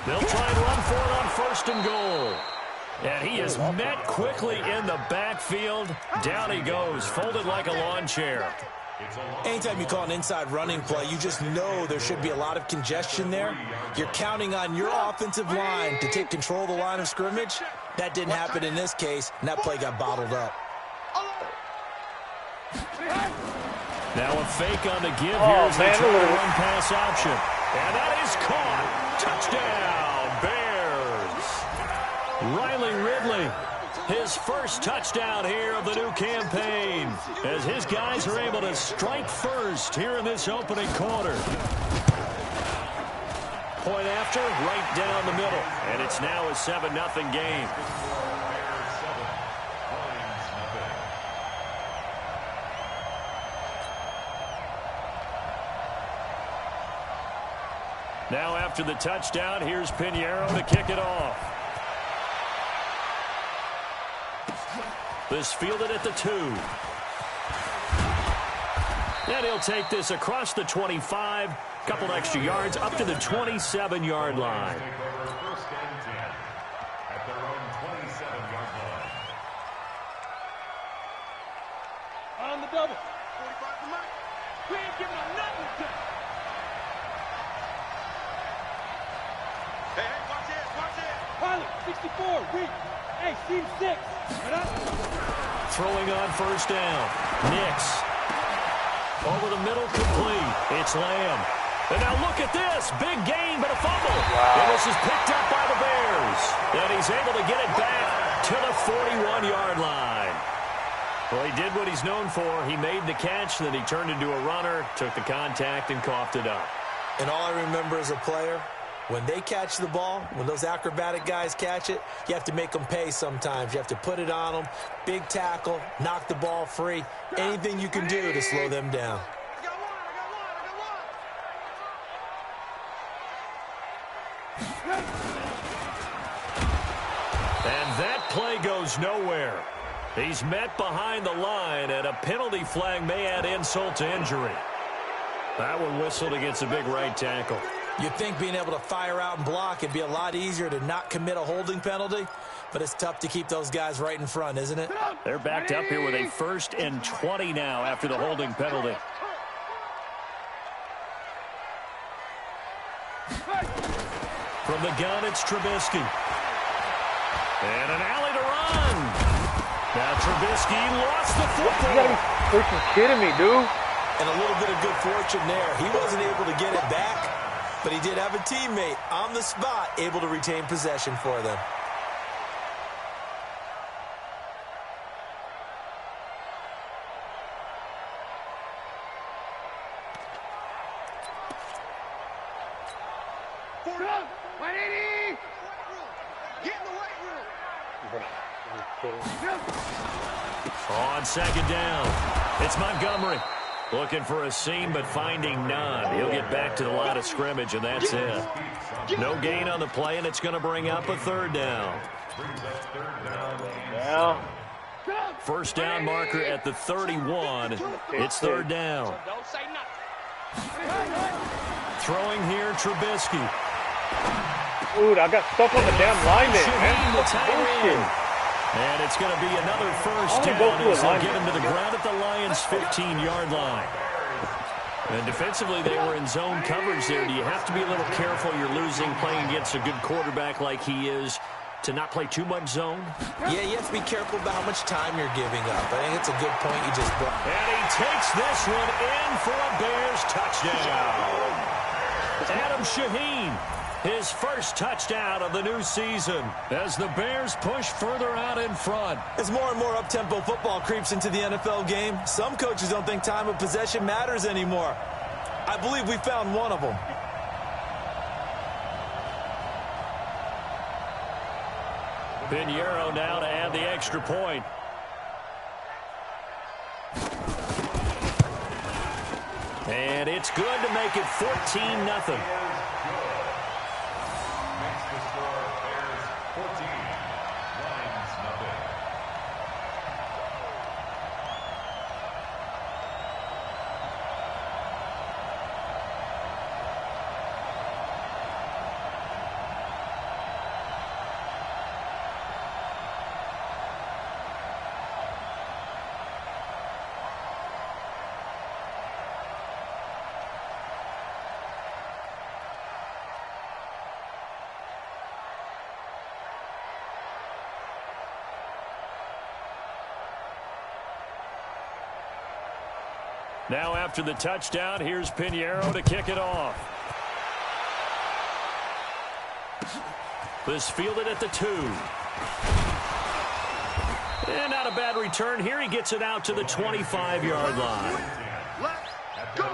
They'll try and run for it on 1st and goal. And he is met quickly in the backfield. Down he goes, folded like a lawn chair. Anytime you call an inside running play, you just know there should be a lot of congestion there. You're counting on your offensive line to take control of the line of scrimmage. That didn't happen in this case, and that play got bottled up. Now a fake on the give here as they try to run pass option. And that is caught. Touchdown, Bears. Riley Ridley, his first touchdown here of the new campaign, as his guys are able to strike first here in this opening quarter. Point after, right down the middle. And it's now a 7-0 game. Now after the touchdown, here's Pinheiro to kick it off. This fielded at the 2. And he'll take this across the 25, couple extra yards up to the 27-yard line. On the double. 45 for Mike. We ain't giving him nothing. Hey, watch it, watch it. Pilot, 64, weak. Hey, team 6. Throwing on 1st down. Nix. Over the middle, complete. It's Lamb. And now look at this. Big gain, but a fumble. Wow. And this is picked up by the Bears. And he's able to get it back to the 41-yard line. Well, he did what he's known for. He made the catch, then he turned into a runner, took the contact, and coughed it up. And all I remember as a player, when they catch the ball, when those acrobatic guys catch it, you have to make them pay sometimes. You have to put it on them, big tackle, knock the ball free, anything you can do to slow them down. And that play goes nowhere. He's met behind the line, and a penalty flag may add insult to injury. That one whistled against a big right tackle. You'd think being able to fire out and block it'd be a lot easier to not commit a holding penalty, but it's tough to keep those guys right in front, isn't it? They're backed up here with a 1st and 20 now after the holding penalty. From the gun, it's Trubisky. And an alley to run. Now Trubisky lost the football. You gotta be freaking kidding me, dude. And a little bit of good fortune there. He wasn't able to get it back, but he did have a teammate on the spot able to retain possession for them. On 2nd down, it's Montgomery. Looking for a seam, but finding none. He'll get back to the line of scrimmage, and that's it. No gain on the play, and it's going to bring up a 3rd down. Yeah. 1st down marker at the 31. It's 3rd down. Throwing here, Trubisky. Dude, I got stuck on the damn lineman, man. The tight end. And it's going to be another 1st down as they get him to the ground at the Lions' 15-yard line. And defensively, they were in zone coverage there. Do you have to be a little careful? You're losing, playing against a good quarterback like he is, to not play too much zone? Yeah, you have to be careful about how much time you're giving up. I think it's a good point you just brought. And he takes this one in for a Bears touchdown. Adam Shaheen, his first touchdown of the new season as the Bears push further out in front. As more and more up-tempo football creeps into the NFL game, some coaches don't think time of possession matters anymore. I believe we found one of them. Pinheiro now to add the extra point. And it's good to make it 14-0. Now after the touchdown, here's Pinheiro to kick it off. This fielded at the 2. And not a bad return here. He gets it out to the 25-yard line. Let's go.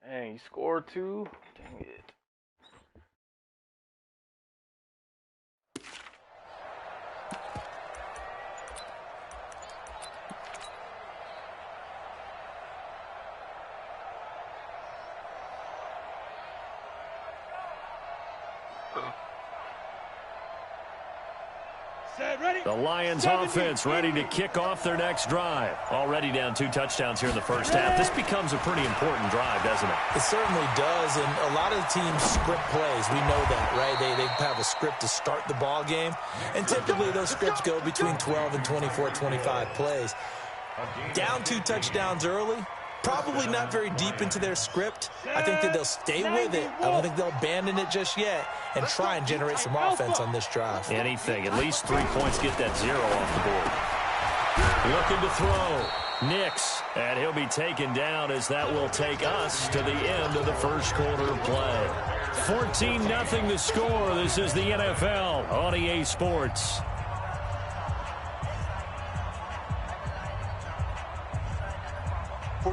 Dang, you scored 2? Dang it. The Lions offense ready to kick off their next drive. Already down 2 touchdowns here in the first half. This becomes a pretty important drive, doesn't it? It certainly does, and a lot of the teams script plays. We know that, right? They have a script to start the ball game, and typically those scripts go between 12 and 24, 25 plays. Down 2 touchdowns early, probably not very deep into their script. I think that they'll stay with it. I don't think they'll abandon it just yet and try and generate some offense on this drive. Anything. At least 3 points get that 0 off the board. Looking to throw. Nix. And he'll be taken down as that will take us to the end of the first quarter of play. 14-0 the score. This is the NFL on EA Sports.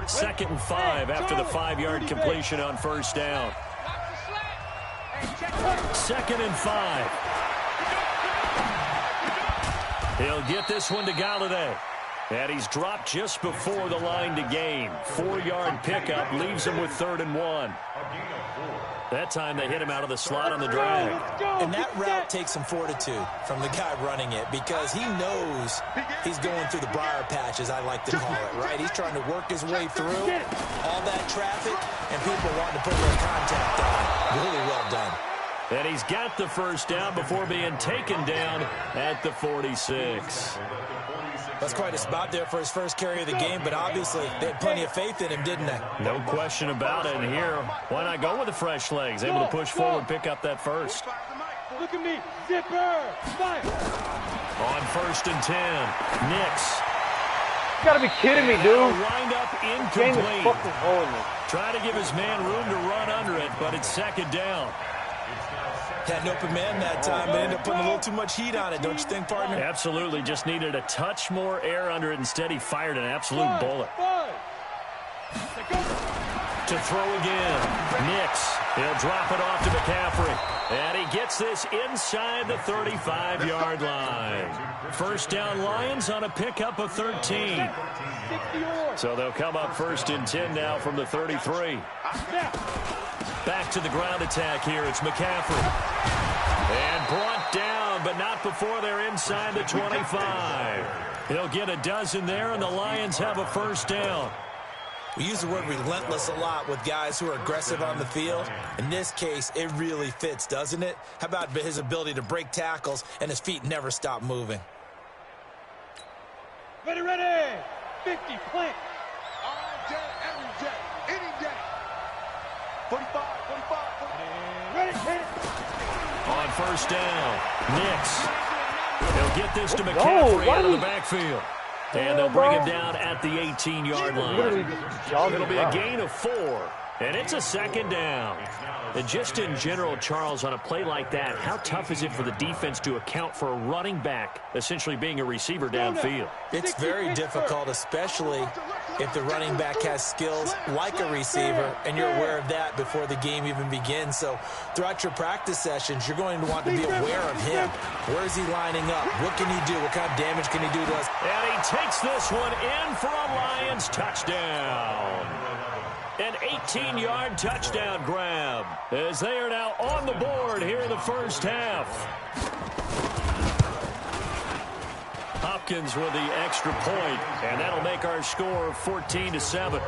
Second and 5 after the 5-yard completion on first down. Second and 5. He'll get this one to Galladay. And he's dropped just before the line to gain. 4-yard pickup leaves him with 3rd and 1. That time they hit him out of the slot on the drag. And that route takes some fortitude from the guy running it because he knows he's going through the briar patch, as I like to call it, right? He's trying to work his way through all that traffic and people wanting to put a little contact on. Really well done. And he's got the first down before being taken down at the 46. That's quite a spot there for his first carry of the game, but obviously they had plenty of faith in him, didn't they? No question about it. And here, why not go with the fresh legs? Able to push forward, pick up that first. Look at me. Zipper. Fire. On 1st and 10. Nix. You gotta be kidding me, dude. Wind up Game is incomplete. fucking horrible. Trying to give his man room to run under it, but it's 2nd down. Had an open man that time, but ended up putting a little too much heat on it, don't you think, partner? Absolutely. Just needed a touch more air under it. Instead, he fired an absolute bullet. To throw again. Nix. He'll drop it off to McCaffrey. And he gets this inside the 35-yard line. First down Lions on a pickup of 13. So they'll come up 1st and 10 now from the 33. Back to the ground attack here. It's McCaffrey. And brought down, but not before they're inside the 25. He'll get a dozen there, and the Lions have a first down. We use the word relentless a lot with guys who are aggressive on the field. In this case, it really fits, doesn't it? How about his ability to break tackles and his feet never stop moving? Ready, ready. 50, plant. All day, every day, any day. 45. Ready, hit it. On first down, Nix. He'll get this to McCaffrey out of the backfield. And they'll bring him down at the 18-yard line. It'll be a gain of 4, and it's a second down. And just in general, Charles, on a play like that, how tough is it for the defense to account for a running back essentially being a receiver downfield? It's very difficult, especially if the running back has skills like a receiver, and you're aware of that before the game even begins. So throughout your practice sessions, you're going to want to be aware of him. Where is he lining up? What can he do? What kind of damage can he do to us? And he takes this one in for a Lions touchdown. An 18-yard touchdown grab as they are now on the board here in the first half. Hopkins with the extra point, and that'll make our score 14-7. 14,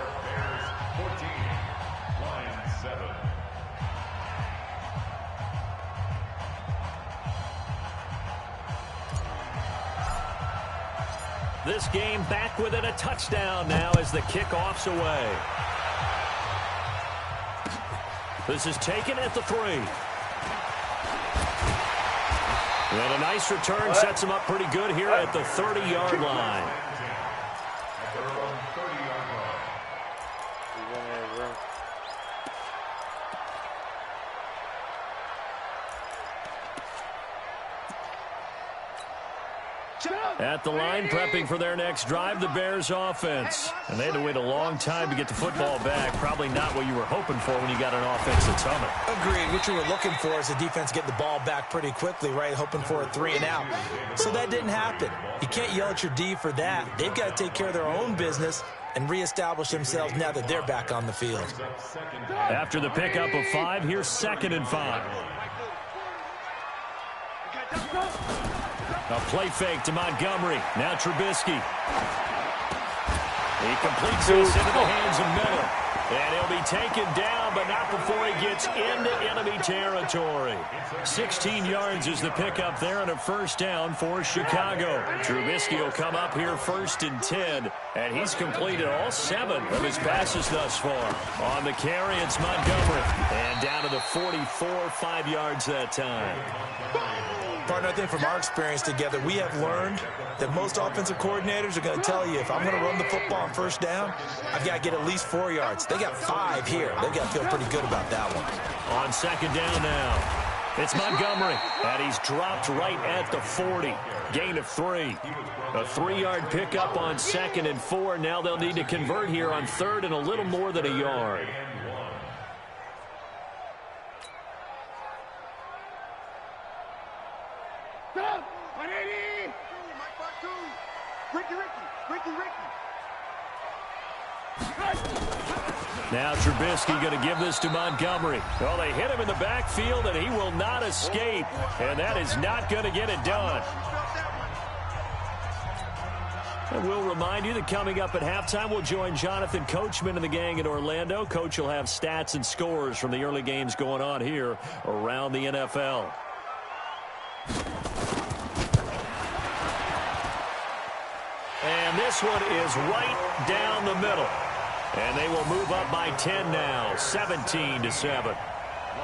Lions 7. This game back within a touchdown now as the kickoff's away. This is taken at the 3. And a nice return sets him up pretty good here at the 30-yard line. At the line, prepping for their next drive, the Bears offense. And they had to wait a long time to get the football back. Probably not what you were hoping for when you got an offense that's humming. Agreed. What you were looking for is the defense get the ball back pretty quickly, right? Hoping for a 3 and out. So that didn't happen. You can't yell at your D for that. They've got to take care of their own business and reestablish themselves now that they're back on the field. After the pickup of 5, here's 2nd and 5. A play fake to Montgomery. Now Trubisky. He completes this into the hands of Miller. And he'll be taken down, but not before he gets into enemy territory. 16 yards is the pickup there and a first down for Chicago. Trubisky will come up here 1st and 10, and he's completed all 7 of his passes thus far. On the carry, it's Montgomery. And down to the 44, 5 yards that time. Partner, I think from our experience together, we have learned that most offensive coordinators are going to tell you, if I'm going to run the football on first down, I've got to get at least 4 yards. They got 5 here. They've got to feel pretty good about that one. On 2nd down now, it's Montgomery, and he's dropped right at the 40. Gain of 3. A 3-yard pickup on 2nd and 4. Now they'll need to convert here on 3rd and a little more than a yard. Now Trubisky going to give this to Montgomery. Well, they hit him in the backfield, and he will not escape. And that is not going to get it done. And we'll remind you that coming up at halftime, we'll join Jonathan Coachman and the gang in Orlando. Coach will have stats and scores from the early games going on here around the NFL. And this one is right down the middle. And they will move up by 10 now, 17-7.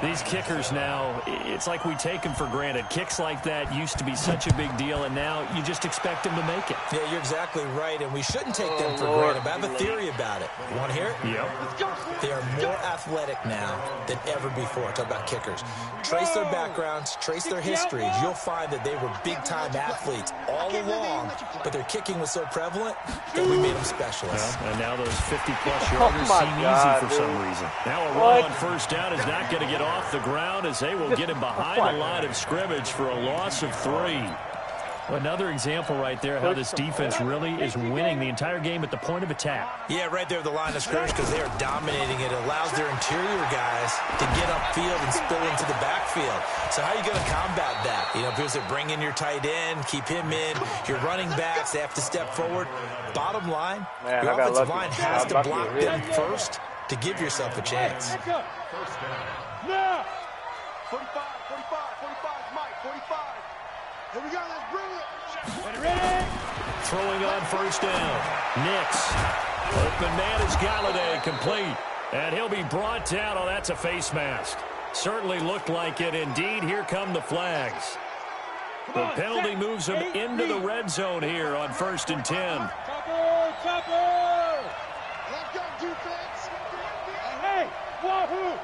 These kickers now, it's like we take them for granted. Kicks like that used to be such a big deal, and now you just expect them to make it. Yeah, you're exactly right, and we shouldn't take them for granted. But I have a theory about it. You want to hear it? Yep. They are more athletic now than ever before. Talk about kickers. Trace their backgrounds, trace their histories. You'll find that they were big-time athletes all along, but their kicking was so prevalent that we made them specialists. Well, and now those 50-plus yarders seem easy for some reason. Now a run on first down is not going to get off the ground as they will get him behind the line of scrimmage for a loss of 3. Another example right there how this defense really is winning the entire game at the point of attack. Yeah, right there at the line of scrimmage because they are dominating it. It allows their interior guys to get upfield and spill into the backfield. So how are you going to combat that? You know, because they bring in your tight end, keep him in. Your running backs, they have to step forward. Bottom line, Man, your offensive line has to block them first to give yourself a chance. Now, 45, 45, Mike, 45. Here we go, let's bring it. Ready? Throwing on first down. Nix. Open man is Galladay, complete. And he'll be brought down. Oh, that's a face mask. Certainly looked like it. Indeed, here come the flags. The penalty moves him into the red zone here on 1st and 10. Chopper! Let's go, defense. Hey, wahoo!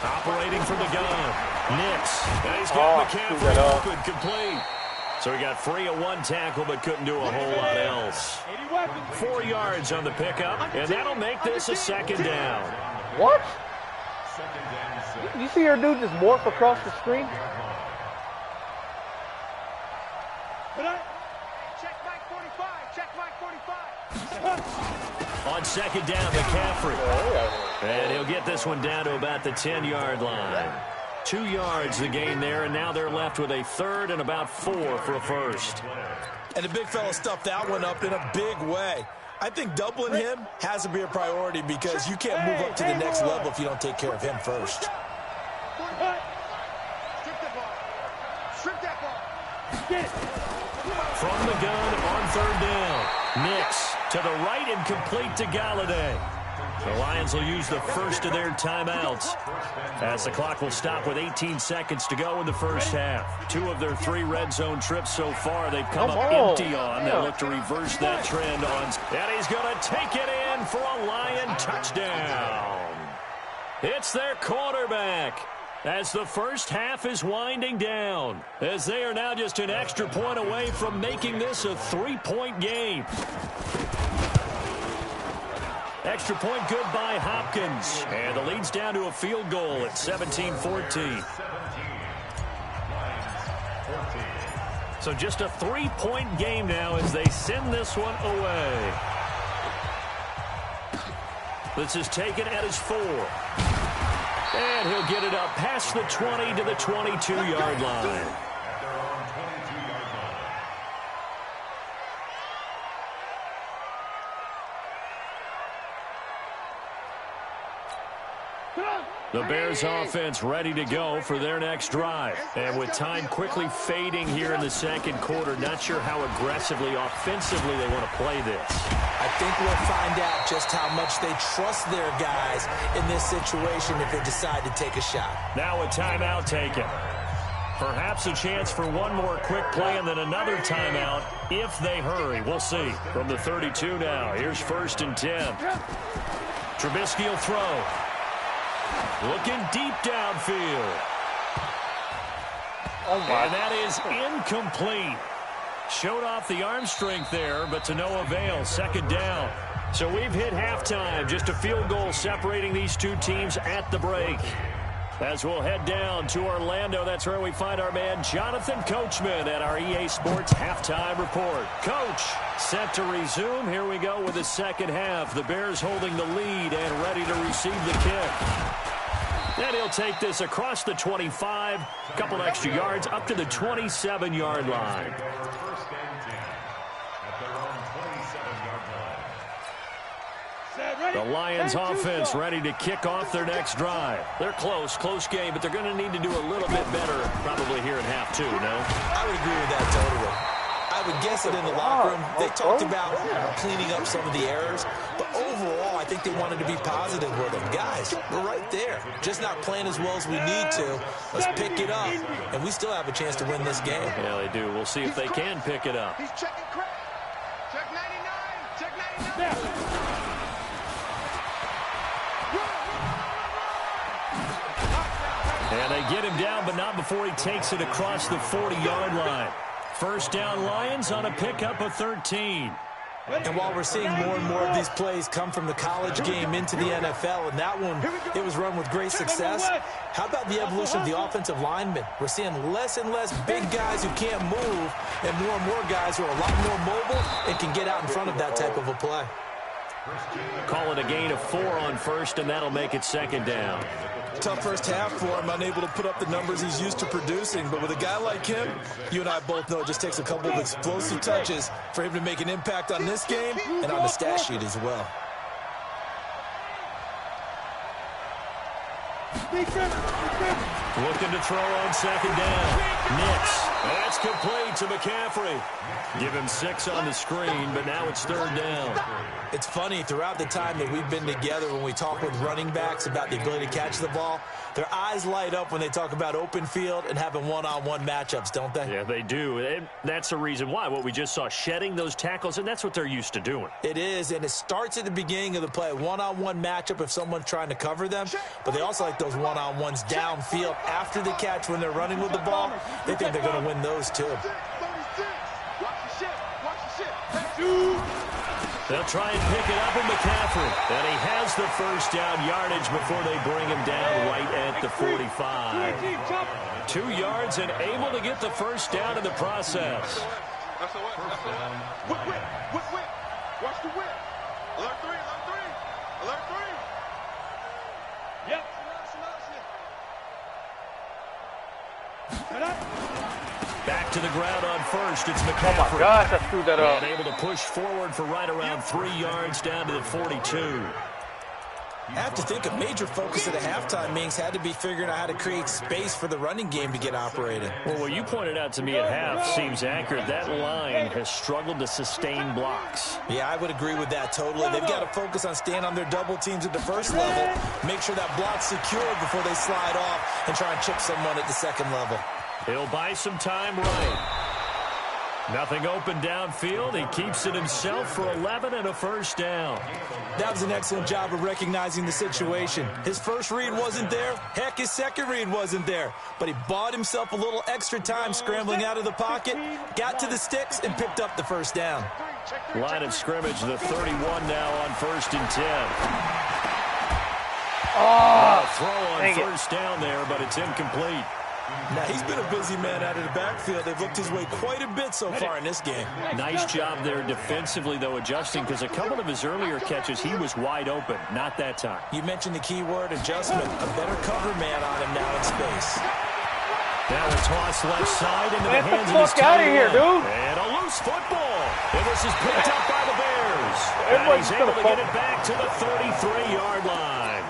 Operating from the gun. Nix. And he's got McCaffrey open, complete. So he got free of one tackle but couldn't do a whole lot else. 4 yards on the pickup, and that'll make this a 2nd down. What? You see your dude just morph across the screen? Check Mike 45. Check Mike 45. On 2nd down, McCaffrey. And he'll get this one down to about the 10-yard line. 2 yards the gain there, and now they're left with a 3rd and about 4 for a first. And the big fella stuffed that one up in a big way. I think doubling him has to be a priority because you can't move up to the next level if you don't take care of him first. Strip that ball. Get it. From the gun on 3rd down. Nix to the right and complete to Galladay. The Lions will use the first of their timeouts as the clock will stop with 18 seconds to go in the first half. 2 of their 3 red zone trips so far they've come up empty on. They'll look to reverse that trend on. And he's going to take it in for a Lion touchdown. It's their quarterback as the first half is winding down, as they are now just an extra point away from making this a 3-point game. Extra point good by Hopkins. And the lead's down to a field goal at 17-14. So just a 3-point game now as they send this one away. This is taken at his 4. And he'll get it up past the 20 to the 22-yard line. The Bears offense ready to go for their next drive. And with time quickly fading here in the 2nd quarter, not sure how aggressively, offensively they want to play this. I think we'll find out just how much they trust their guys in this situation if they decide to take a shot. Now a timeout taken. Perhaps a chance for one more quick play and then another timeout if they hurry. We'll see. From the 32 now, here's 1st and 10. Trubisky will throw. Looking deep downfield. And that is incomplete. Showed off the arm strength there, but to no avail. 2nd down. So we've hit halftime. Just a field goal separating these two teams at the break. As we'll head down to Orlando, that's where we find our man Jonathan Coachman at our EA Sports Halftime Report. Coach, set to resume. Here we go with the 2nd half. The Bears holding the lead and ready to receive the kick. And he'll take this across the 25, a couple extra yards, up to the 27-yard line. The Lions offense ready to kick off their next drive. They're close game, but they're going to need to do a little bit better probably here in half 2, no? I would agree with that totally. I would guess that in the locker room, they talked about cleaning up some of the errors, but overall, I think they wanted to be positive with them. Guys, we're right there. Just not playing as well as we need to. Let's pick it up, and we still have a chance to win this game. Yeah, they do. We'll see if they can pick it up. He's checking Craig. Check 99. Check 99. And they get him down, but not before he takes it across the 40-yard line. First down Lions on a pickup of 13. And while we're seeing more and more of these plays come from the college game into the NFL, and that one, it was run with great success, how about the evolution of the offensive linemen? We're seeing less and less big guys who can't move and more guys who are a lot more mobile and can get out in front of that type of a play. Call it a gain of 4 on first, and that'll make it second down. Tough first half for him, unable to put up the numbers he's used to producing. But with a guy like him, you and I both know it just takes a couple of explosive touches for him to make an impact on this game and on the stat sheet as well. Looking to throw on second down. Nix. That's complete to McCaffrey. Give him 6 on the screen, but now it's third down. It's funny, throughout the time that we've been together, when we talk with running backs about the ability to catch the ball, their eyes light up when they talk about open field and having one-on-one matchups, don't they? Yeah, they do. And that's the reason why. What we just saw, shedding those tackles, and that's what they're used to doing. It is, and it starts at the beginning of the play. One-on-one matchup if someone's trying to cover them, but they also like those one-on-ones downfield after the catch when they're running with the ball. They think they're going to win those too. They'll try and pick it up with McCaffrey. And he has the first down yardage before they bring him down right at the 45. 2 yards and able to get the first down in the process. Watch the whip. Alert 3. Alert 3. Yep. Back to the ground on first. It's McCaffrey. Oh, my gosh, I screwed that up. And able to push forward for right around 3 yards down to the 42. I have to think a major focus at a halftime means had to be figuring out how to create space for the running game to get operating. Well, what you pointed out to me at half seems accurate. That line has struggled to sustain blocks. Yeah, I would agree with that totally. They've got to focus on staying on their double teams at the first level, make sure that block's secured before they slide off and try and chip someone at the second level. He'll buy some time right. Nothing open downfield. He keeps it himself for 11 and a first down. That was an excellent job of recognizing the situation. His first read wasn't there. Heck, his second read wasn't there. But he bought himself a little extra time scrambling out of the pocket, got to the sticks, and picked up the first down. Line of scrimmage, the 31 now on 1st and 10. Throw on first down there, but it's incomplete. Now, he's been a busy man out of the backfield. They've looked his way quite a bit so far in this game. Nice job there defensively, though, adjusting, because a couple of his earlier catches, he was wide open. Not that time. You mentioned the key word, adjustment. A better cover man on him now in space. Now a toss left side into the hands of his Get the fuck out of here, dude. And a loose football. And this is picked up by the Bears. And he's able to get it back to the 33-yard line.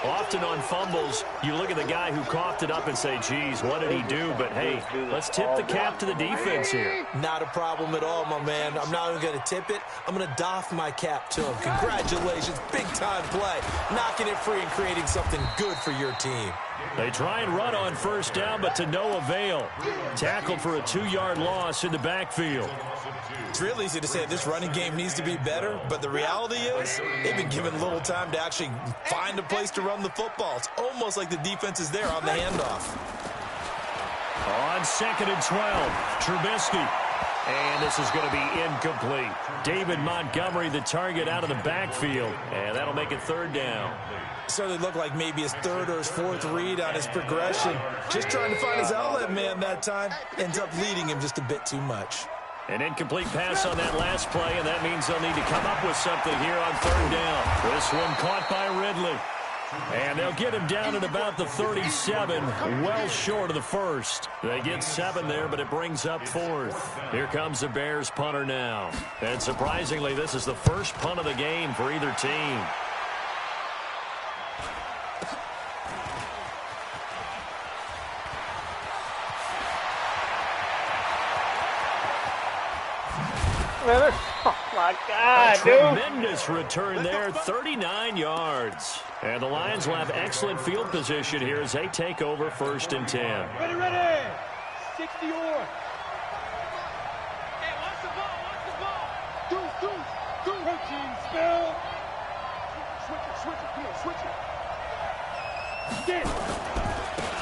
Often on fumbles, you look at the guy who coughed it up and say, geez, what did he do? But, hey, let's tip the cap to the defense here. Not a problem at all, my man. I'm not even going to tip it. I'm going to doff my cap to him. Congratulations. Big-time play. Knocking it free and creating something good for your team. They try and run on first down, but to no avail. Tackled for a 2-yard loss in the backfield. It's real easy to say this running game needs to be better, but the reality is they've been given little time to actually find a place to run the football. It's almost like the defense is there on the handoff. On 2nd and 12, Trubisky. And this is going to be incomplete. David Montgomery, the target out of the backfield. And that'll make it 3rd down. Certainly looked like maybe his 3rd or his 4th read on his progression. Just trying to find his outlet man that time. Ends up leading him just a bit too much. An incomplete pass on that last play, and that means they'll need to come up with something here on 3rd down. This one caught by Ridley. And they'll get him down at about the 37, well short of the first. They get 7 there, but it brings up 4th. Here comes the Bears punter now. And surprisingly, this is the first punt of the game for either team. Oh, my God, Tremendous return there, 39 yards. And the Lions will have excellent field position here as they take over 1st and 10. Ready. 60 or. Hey, watch the ball. Do. Protein spell. Switch it. Come on, switch it. Get.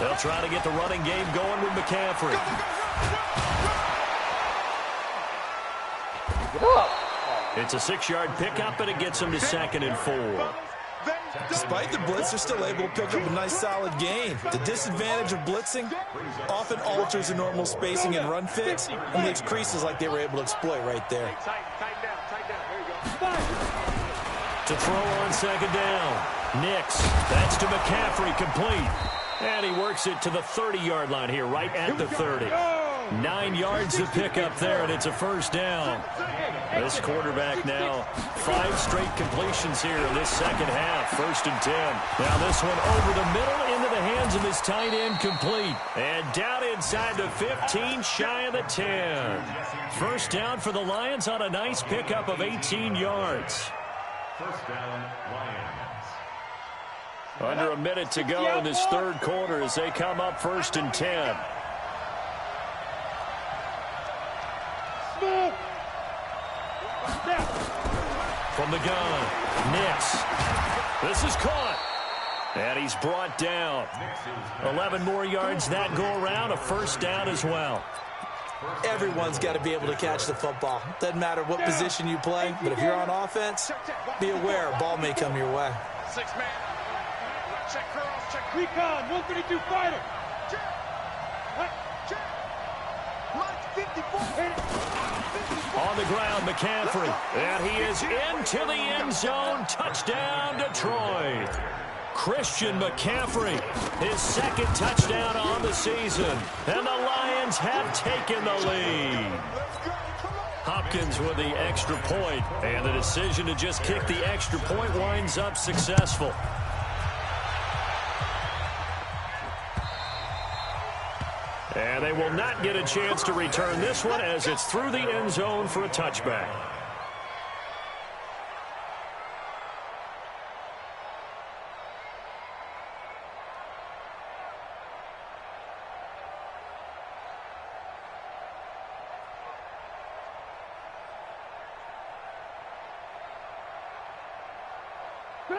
They'll try to get the running game going with McCaffrey. Get up. Oh, It's a 6-yard pickup, and it gets them to 2nd and 4. Despite the blitz, they're still able to pick up a nice solid gain. The disadvantage of blitzing often alters the normal spacing and run fits and leaves creases like they were able to exploit right there. To throw on 2nd down. Nix. That's to McCaffrey, complete. And he works it to the 30-yard line here, right at the 30. 9 yards to pick up there, and it's a 1st down. This quarterback now 5 straight completions here in this 2nd half. 1st and 10. Now this one over the middle into the hands of his tight end, complete. And down inside the 15, shy of the 10. 1st down for the Lions on a nice pickup of 18 yards. 1st down, Lions. Under a minute to go in this 3rd quarter as they come up 1st and 10. From the gun, Nix. This is caught. And he's brought down. 11 more yards that go around, a 1st down as well. Everyone's got to be able to catch the football. Doesn't matter what position you play, but if you're on offense, be aware a ball may come your way. 6-man. Check curls, check recon, 132 fighter. On the ground, McCaffrey. And he is into the end zone. Touchdown, Detroit. Christian McCaffrey, his 2nd touchdown on the season. And the Lions have taken the lead. Hopkins with the extra point. And the decision to just kick the extra point winds up successful. And they will not get a chance to return this one as it's through the end zone for a touchback.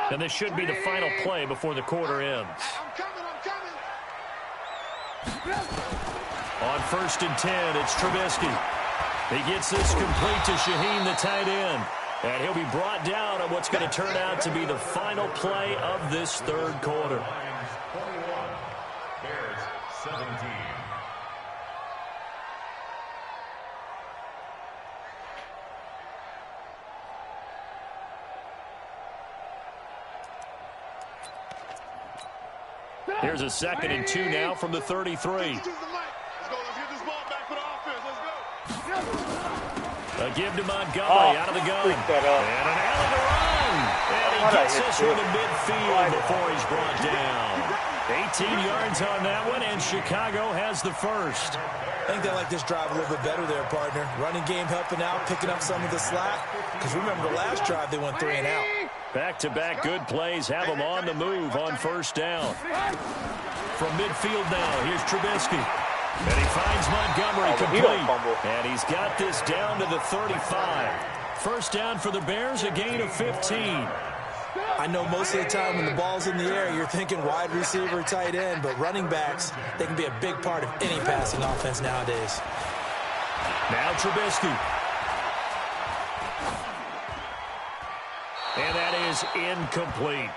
And this should be the final play before the quarter ends. On 1st and 10, it's Trubisky. He gets this complete to Shaheen, the tight end. And he'll be brought down on what's going to turn out to be the final play of this 3rd quarter. Lions 21, Bears 17. Here's a 2nd and 2 now from the 33. A give to Montgomery out of the gun. And an alley to run. And he gets this one to midfield before he's brought down. 18 yards on that one, and Chicago has the 1st. I think they like this drive a little bit better there, partner. Running game helping out, picking up some of the slack. Because remember the last drive, they went 3 and out. Back-to-back good plays have them on the move on 1st down. From midfield now, here's Trubisky. And he finds Montgomery complete. And he's got this down to the 35. 1st down for the Bears, a gain of 15. I know most of the time when the ball's in the air, you're thinking wide receiver, tight end, but running backs, they can be a big part of any passing offense nowadays. Now Trubisky. And that is incomplete.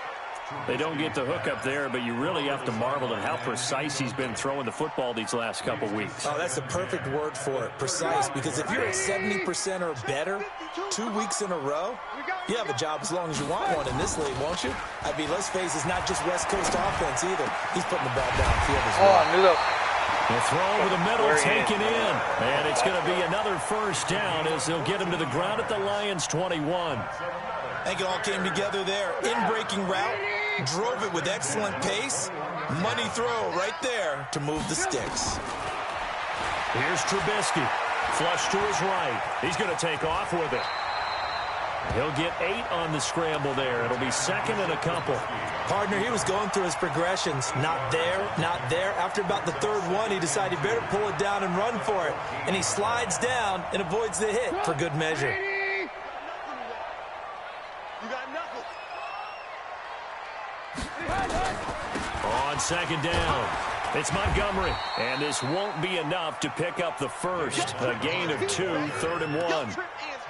They don't get the hook up there, but you really have to marvel at how precise he's been throwing the football these last couple weeks. Oh, that's the perfect word for it, precise, because if you're at 70% or better 2 weeks in a row, you have a job as long as you want one in this league, won't you? I mean, let's face it, it's not just West Coast offense either. He's putting the ball downfield as well. Oh, I knew that. The throw over the middle, taken in. And it's going to be another 1st down as they'll get him to the ground at the Lions' 21. I think it all came together there. In-breaking route, drove it with excellent pace. Money throw right there to move the sticks. Here's Trubisky. Flush to his right. He's going to take off with it. He'll get 8 on the scramble there. It'll be 2nd and a couple. Partner, he was going through his progressions. Not there, not there. After about the 3rd one, he decided he better pull it down and run for it. And he slides down and avoids the hit for good measure. On 2nd down, it's Montgomery. And this won't be enough to pick up the 1st. A gain of 2, 3rd and 1.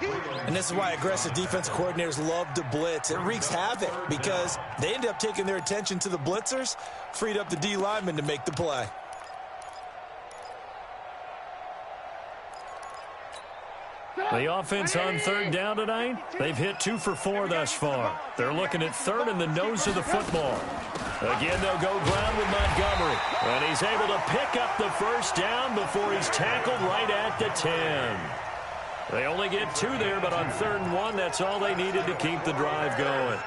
And this is why aggressive defense coordinators love to blitz. It wreaks havoc because they end up taking their attention to the blitzers, freed up the D lineman to make the play. The offense on third down tonight, they've hit 2 for 4 thus far. They're looking at third in the nose of the football. Again, they'll go ground with Montgomery. And he's able to pick up the first down before he's tackled right at the 10. They only get 2 there, but on 3rd and 1, that's all they needed to keep the drive going.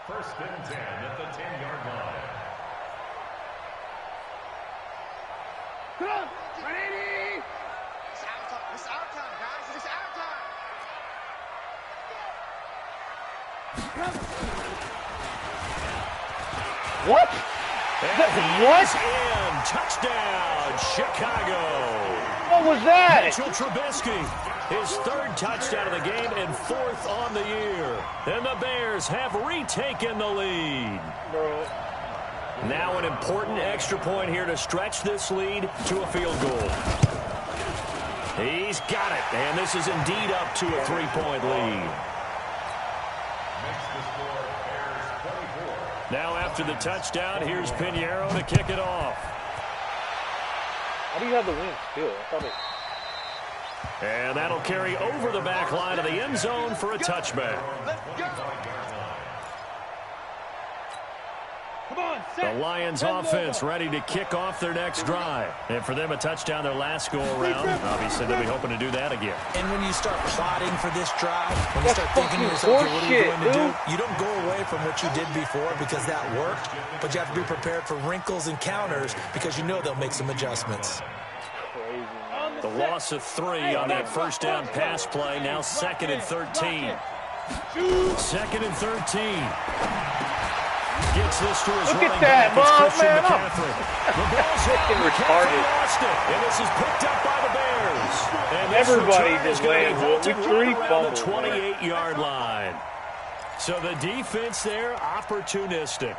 First and 10 at the 10-yard line. Come on, ready? It's our time, guys. It's our time. What? What? In. Touchdown, Chicago. What was that? Mitchell Trubisky, his 3rd touchdown of the game and 4th on the year. And the Bears have retaken the lead. Bro. Now an important extra point here to stretch this lead to a field goal. He's got it, and this is indeed up to a 3-point lead. Now after the touchdown, here's Pinheiro to kick it off. How do you have the win still? I thought it... And that'll carry over the back line of the end zone for a touchback. The Lions offense ready to kick off their next drive. And for them, a touchdown their last go-around. Obviously, they'll be hoping to do that again. And when you start plotting for this drive, when you start thinking to yourself, okay, what are you going to do? You don't go away from what you did before because that worked, but you have to be prepared for wrinkles and counters because you know they'll make some adjustments. The loss of 3 on that first down pass play. Now 2nd and 13. 2nd and 13. Gets this to his running back. It's Christian McCaffrey. The ball's hit. McCaffrey lost it. And this is picked up by the Bears. And everybody just lands with 3 fumbles. The 28-yard line. So the defense there, opportunistic.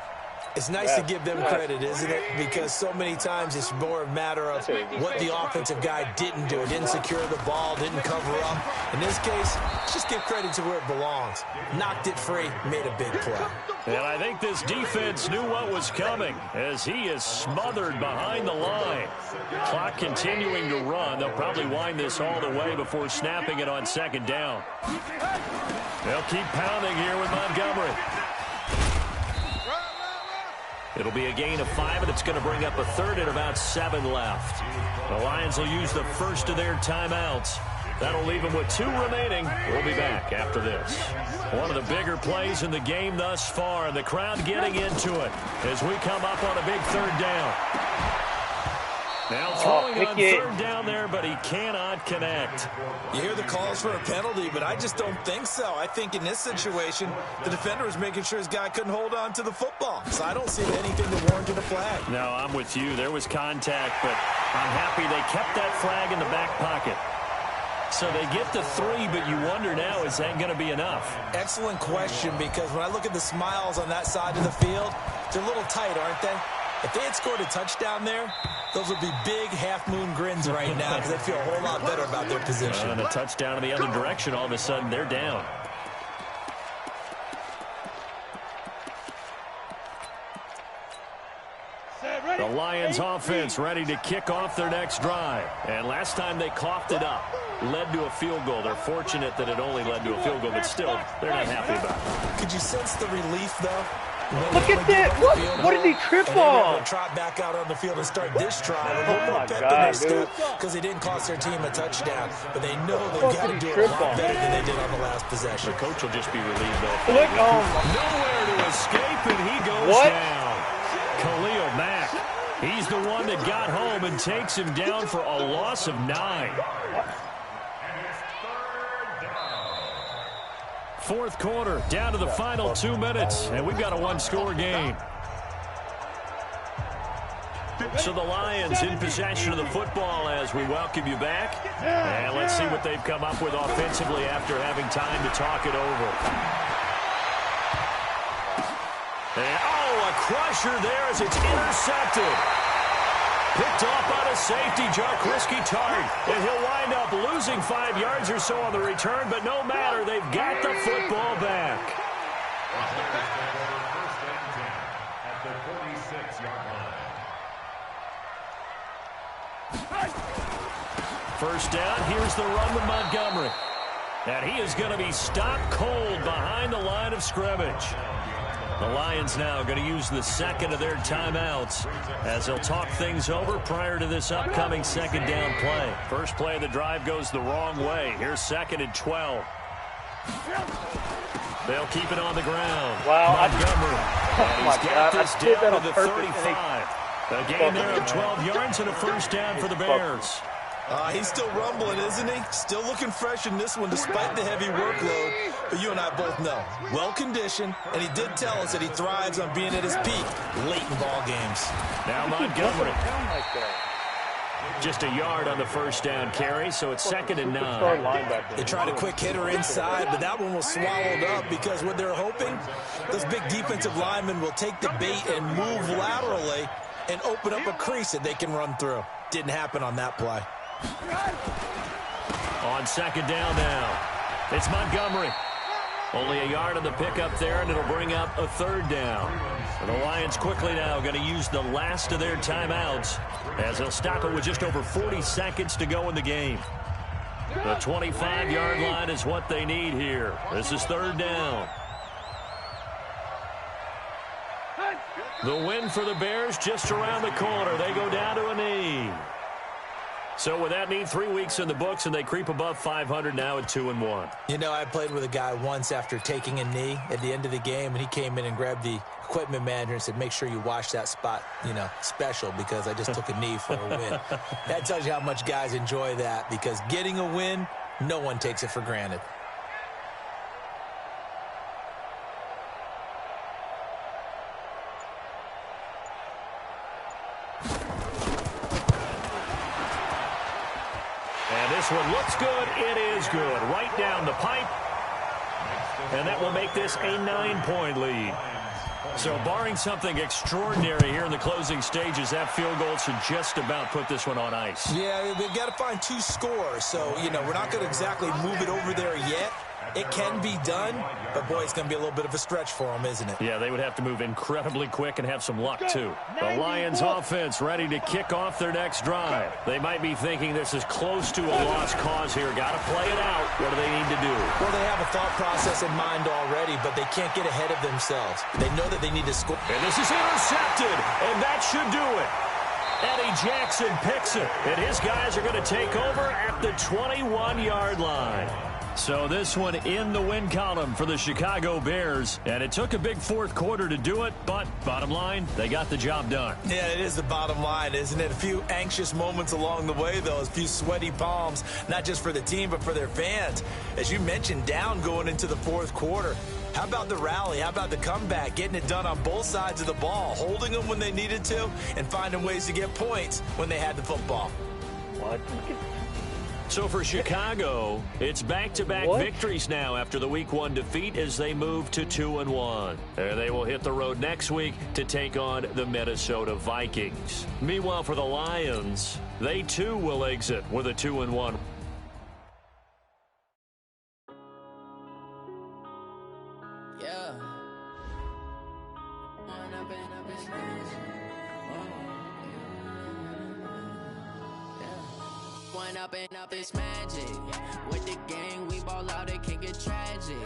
It's nice to give them credit, isn't it? Because so many times it's more a matter of what the offensive guy didn't do. Didn't secure the ball, didn't cover up. In this case, just give credit to where it belongs. Knocked it free, made a big play. And I think this defense knew what was coming as he is smothered behind the line. Clock continuing to run. They'll probably wind this all the way before snapping it on 2nd down. They'll keep pounding here with Montgomery. It'll be a gain of 5, and it's going to bring up a 3rd and about 7 left. The Lions will use the first of their timeouts. That'll leave them with 2 remaining. We'll be back after this. One of the bigger plays in the game thus far, and the crowd getting into it as we come up on a big 3rd down. Now throwing on 3rd down there, but he cannot connect. You hear the calls for a penalty, but I just don't think so. I think in this situation, the defender was making sure his guy couldn't hold on to the football. So I don't see anything that warranted a flag. No, I'm with you. There was contact, but I'm happy they kept that flag in the back pocket. So they get the 3, but you wonder now, is that going to be enough? Excellent question, because when I look at the smiles on that side of the field, they're a little tight, aren't they? If they had scored a touchdown there, those would be big half-moon grins right now because they'd feel a whole lot better about their position. And a touchdown in the other direction, all of a sudden they're down. The Lions offense ready to kick off their next drive. And last time they coughed it up, led to a field goal. They're fortunate that it only led to a field goal, but still, they're not happy about it. Could you sense the relief, though? Look at that. What did he trip on? Trot back out on the field and start this drive. A little more pep in their step because they didn't cost their team a touchdown. But they know they've got to do it a lot better than they did on the last possession. The coach will just be relieved, though. Look, nowhere to escape, and he goes down. Khalil Mack. He's the one that got home and takes him down for a loss of 9. Fourth quarter, down to the final 2 minutes, and we've got a 1-score game. So the Lions in possession of the football as we welcome you back. And let's see what they've come up with offensively after having time to talk it over. And, a crusher there as it's intercepted. Picked off by the safety, Jarkrisky Tart, and he'll wind up losing 5 yards or so on the return, but no matter, they've got the football back. First and 10 at the 46-yard line. First down, here's the run with Montgomery. And he is going to be stopped cold behind the line of scrimmage. The Lions now going to use the second of their timeouts as they'll talk things over prior to this upcoming second down play. First play of the drive goes the wrong way. Here's 2nd and 12. They'll keep it on the ground. Wow. Montgomery. And he's got this down to the 35. A gain there of 12 yards and a first down for the Bears. He's still rumbling, isn't he? Still looking fresh in this one despite the heavy workload. But you and I both know, well-conditioned, and he did tell us that he thrives on being at his peak late in ball games. Now Montgomery. Just a yard on the first down carry, so it's 2nd and 9. They tried a quick hitter inside, but that one was swallowed up because what they're hoping, those big defensive linemen will take the bait and move laterally and open up a crease that they can run through. Didn't happen on that play. On 2nd down now, it's Montgomery. Only a yard on the pickup there, and it'll bring up a 3rd down. And the Lions quickly now going to use the last of their timeouts as they'll stop it with just over 40 seconds to go in the game. The 25-yard line is what they need here. This is 3rd down. The win for the Bears just around the corner. They go down to a knee. So with that need, 3 weeks in the books, and they creep above 500 now at 2-1. You know, I played with a guy once after taking a knee at the end of the game, and he came in and grabbed the equipment manager and said, make sure you watch that spot, special, because I just took a knee for a win. That tells you how much guys enjoy that, because getting a win, no one takes it for granted. This one looks good. It is good. Right down the pipe. And that will make this a 9-point lead. So barring something extraordinary here in the closing stages, that field goal should just about put this one on ice. Yeah, they've got to find 2 scores. So, we're not going to exactly move it over there yet. It can be done, but, boy, it's going to be a little bit of a stretch for them, isn't it? Yeah, they would have to move incredibly quick and have some luck, too. The Lions offense ready to kick off their next drive. They might be thinking this is close to a lost cause here. Got to play it out. What do they need to do? Well, they have a thought process in mind already, but they can't get ahead of themselves. They know that they need to score. And this is intercepted, and that should do it. Eddie Jackson picks it, and his guys are going to take over at the 21-yard line. So this one in the win column for the Chicago Bears. And it took a big 4th quarter to do it, but bottom line, they got the job done. Yeah, it is the bottom line, isn't it? A few anxious moments along the way, though. A few sweaty palms, not just for the team, but for their fans. As you mentioned, down going into the 4th quarter. How about the rally? How about the comeback? Getting it done on both sides of the ball, holding them when they needed to, and finding ways to get points when they had the football. What? So for Chicago, it's back-to-back victories now after the Week 1 defeat as they move to 2-1. And they will hit the road next week to take on the Minnesota Vikings. Meanwhile, for the Lions, they too will exit with a 2-1. Up this magic with the gang, we ball out, it can get tragic.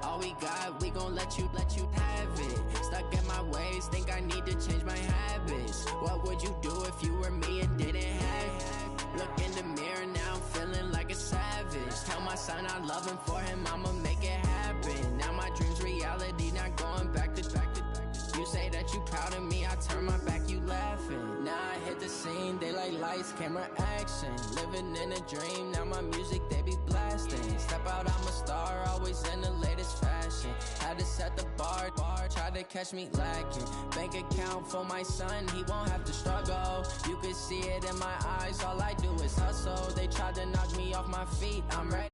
All we got, we gon' let you have it. Stuck in my ways, think I need to change my habits. What would you do if you were me and didn't have it? Look in the mirror now, I'm feeling like a savage. Tell my son I love him, for him I'ma make it happen. Now my dreams reality, not going back to. You say that you proud of me, I turn my back, you laughing. Now I hit the scene, they like lights, camera, action. Living in a dream, now my music, they be blasting. Step out, I'm a star, always in the latest fashion. Had to set the bar, try to catch me lacking. Bank account for my son, he won't have to struggle. You can see it in my eyes, all I do is hustle. They tried to knock me off my feet, I'm ready.